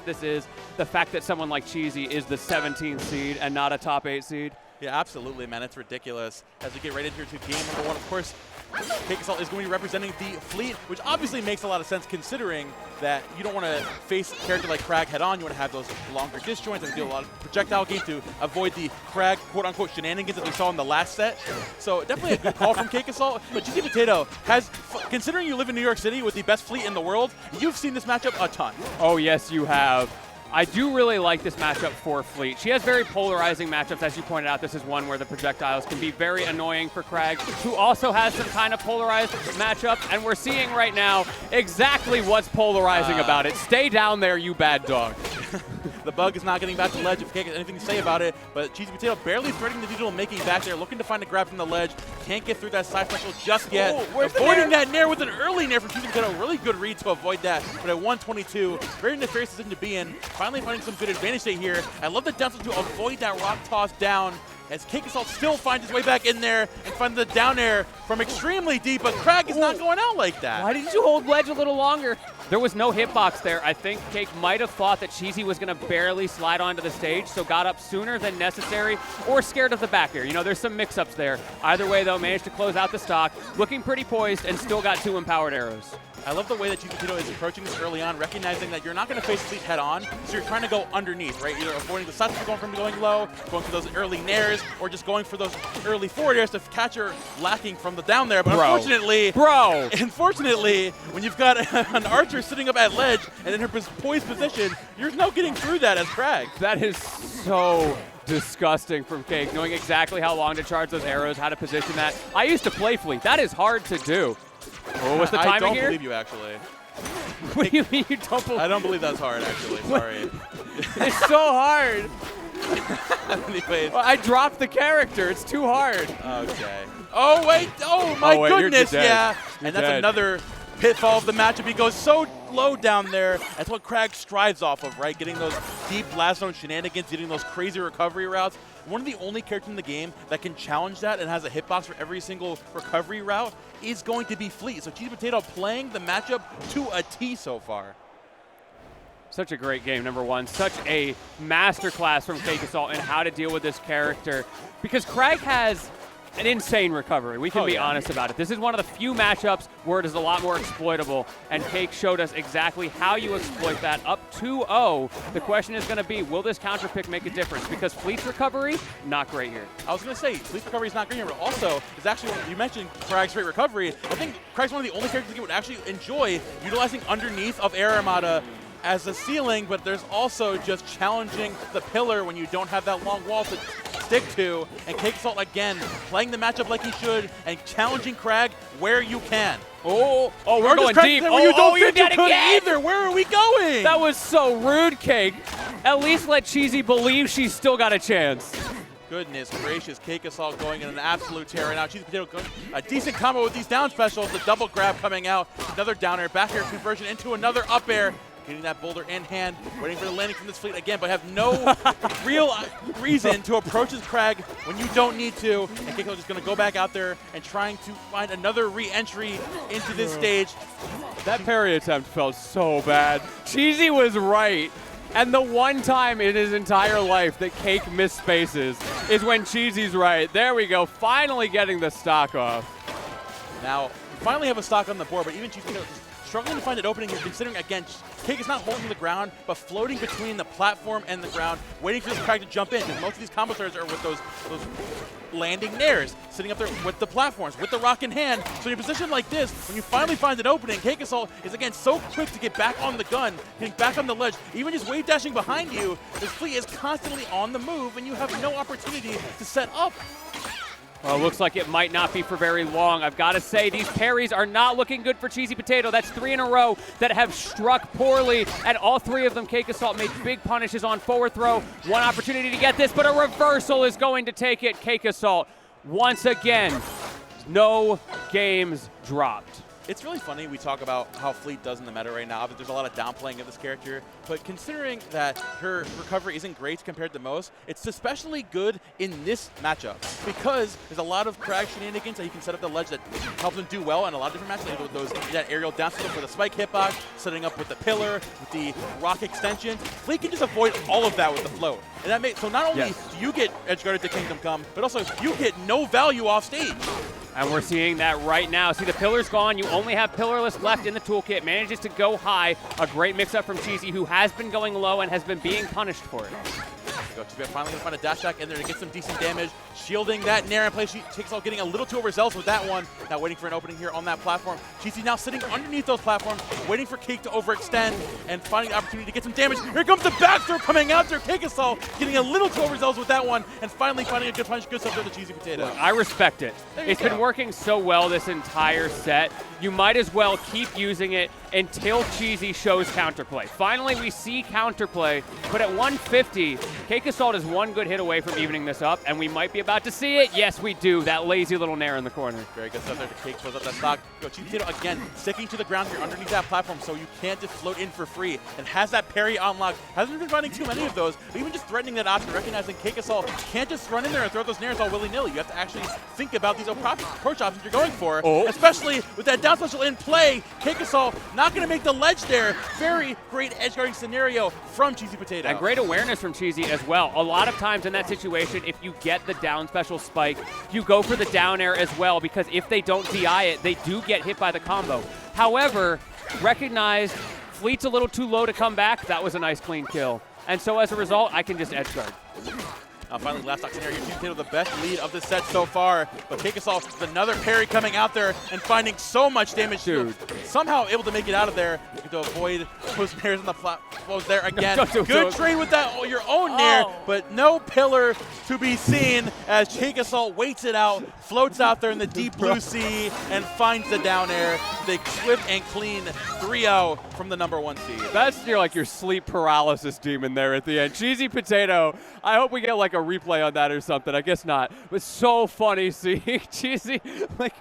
this is the fact that someone like Cheesy is the 17th seed and not a top 8 seed. Yeah, absolutely, man. It's ridiculous. As we get right into game number 1, of course, CakeAssault is going to be representing the Fleet, which obviously makes a lot of sense considering that you don't want to face a character like Kragg head-on. You want to have those longer disjoints and do a lot of projectile game to avoid the Kragg quote-unquote shenanigans that we saw in the last set. So definitely a good call from CakeAssault. But CheesyPotato has, considering you live in New York City with the best Fleet in the world, you've seen this matchup a ton. Oh, yes, you have. I do really like this matchup for Fleet. She has very polarizing matchups. As you pointed out, this is one where the projectiles can be very annoying for Kragg, who also has some kind of polarized matchup. And we're seeing right now exactly what's polarizing about it. Stay down there, you bad dog. The bug is not getting back to the ledge if Cake has anything to say about it, but CheesyPotato barely threading the digital, making it back there, looking to find a grab from the ledge. Can't get through that side special just yet. Avoiding that nair with an early nair from CheesyPotato. Really good read to avoid that, but at 122, very nefarious position to be in. Finally finding some good advantage state here. I love the down to avoid that rock toss down, as CakeAssault still finds his way back in there and finds the down air from extremely deep, but Kragg is not going out like that. Why didn't you hold ledge a little longer? There was no hitbox there. I think Cake might have thought that Cheesy was going to barely slide onto the stage, so got up sooner than necessary, or scared of the back air. You know, there's some mix-ups there. Either way, though, managed to close out the stock, looking pretty poised, and still got 2 empowered arrows. I love the way that CheesyPotato is approaching this early on, recognizing that you're not going to face Fleet head on, so you're trying to go underneath, right? Either avoiding the sides going from going low, going for those early nairs, or just going for those early forward airs to catch her lacking from the down there. But unfortunately, when you've got an archer sitting up at ledge and in her poised position, you're no getting through that as Kragg. That is so disgusting from Cake, knowing exactly how long to charge those arrows, how to position that. I used to play Fleet. That is hard to do. What was the timing here? I don't believe you, actually. What do you mean you don't believe? I don't believe that's hard, actually. Sorry. It's so hard. Anyways. Well, I dropped the character. It's too hard. Okay. Oh, wait. Oh, my goodness. Yeah. You're and that's dead. another pitfall of the matchup. He goes so low down there. That's what Kragg strives off of, right? Getting those deep blast zone shenanigans, getting those crazy recovery routes. One of the only characters in the game that can challenge that and has a hitbox for every single recovery route is going to be Fleet. So CheesyPotato playing the matchup to a T so far. Such a great game, number 1. Such a masterclass from CakeAssault in how to deal with this character. Because Kragg has an insane recovery. We can be honest about it. This is one of the few matchups where it is a lot more exploitable, and Cake showed us exactly how you exploit that up 2-0. The question is going to be, will this counter pick make a difference? Because Fleet's recovery, not great here. I was going to say, Fleet's recovery is not great here, but also, is actually, you mentioned Kragg's great recovery. I think Kragg's one of the only characters that would actually enjoy utilizing underneath of Air Armada as a ceiling, but there's also just challenging the pillar when you don't have that long wall to stick to. And CakeAssault, again, playing the matchup like he should and challenging Kragg where you can. Oh, we're going deep. You don't think you could either. Where are we going? That was so rude, Cake. At least let Cheesy believe she's still got a chance. Goodness gracious, CakeAssault going in an absolute tear right now. CheesyPotato going a decent combo with these down specials. The double grab coming out. Another down air, back air conversion into another up air. Getting that boulder in hand, waiting for the landing from this Fleet again, but have no real reason to approach this Kragg when you don't need to. And CakeAssault just going to go back out there and trying to find another re-entry into this stage. That parry attempt felt so bad. Cheesy was right. And the one time in his entire life that Cake missed spaces is when Cheesy's right. There we go, finally getting the stock off. Now, we finally have a stock on the board, but even CheesyPotato struggling to find an opening here, considering, again, Cake is not holding the ground, but floating between the platform and the ground, waiting for this Kragg to jump in, because most of these combo starters are with those landing nairs, sitting up there with the platforms, with the rock in hand. So in a position like this, when you finally find an opening, CakeAssault is, again, so quick to get back on the gun, getting back on the ledge, even just wave dashing behind you. This Fleet is constantly on the move, and you have no opportunity to set up. Well, it looks like it might not be for very long. I've got to say, these parries are not looking good for CheesyPotato. That's 3 in a row that have struck poorly, and all 3 of them, CakeAssault made big punishes on forward throw. One opportunity to get this, but a reversal is going to take it. CakeAssault, once again, no games dropped. It's really funny we talk about how Fleet does in the meta right now, but there's a lot of downplaying of this character. But considering that her recovery isn't great compared to most, it's especially good in this matchup because there's a lot of Kragg shenanigans that he can set up the ledge that helps him do well in a lot of different matches. Like those that aerial down special for the spike hitbox, setting up with the pillar, with the rock extensions. Fleet can just avoid all of that with the float. And that makes so not only do you get edgeguarded to Kingdom Come, but also you get no value off stage. And we're seeing that right now. See, the pillar's gone. You only have pillarless left in the toolkit. Manages to go high. A great mix-up from Cheesy, who has been going low and has been being punished for it. Finally gonna find a dash attack in there to get some decent damage, shielding that Nair in place. CakeAssault getting a little too overzealous with that one. Now waiting for an opening here on that platform. Cheesy now sitting underneath those platforms, waiting for Cake to overextend and finding the opportunity to get some damage. Here comes the back throw coming out there. CakeAssault getting a little too overzealous with that one, and finally finding a good punch. Good stuff there, the CheesyPotato. Look, I respect it. It's been working so well this entire set. You might as well keep using it until Cheesy shows counterplay. Finally, we see counterplay, but at 150, CakeAssault is one good hit away from evening this up, and we might be about to see it. Yes, we do. That lazy little Nair in the corner. Very good stuff there to Cake, close up that stock. CheesyPotato again, sticking to the ground here underneath that platform so you can't just float in for free, and has that parry unlocked. Hasn't been finding too many of those, but even just threatening that option, recognizing CakeAssault can't just run in there and throw those Nairs all willy-nilly. You have to actually think about these approach options you're going for, especially with that down special in play. CakeAssault not going to make the ledge there. Very great edge guarding scenario from CheesyPotato. And great awareness from Cheesy as well. A lot of times in that situation, if you get the down special spike, you go for the down air as well, because if they don't DI it, they do get hit by the combo. However, recognize Fleet's a little too low to come back. That was a nice clean kill. And so as a result, I can just edge guard. Finally, last stock scenario, CheesyPotato the best lead of the set so far, but CakeAssault with another parry coming out there and finding so much damage. Dude. Somehow able to make it out of there to avoid those Nairs on the flows there again. Good trade with that your own Nair, but no pillar to be seen as CakeAssault waits it out, floats out there in the deep blue sea, and finds the down air. The swift and clean 3-0 from the #1 seed. That's your sleep paralysis demon there at the end. CheesyPotato, I hope we get like a replay on that or something. I guess not. It was so funny seeing Cheesy like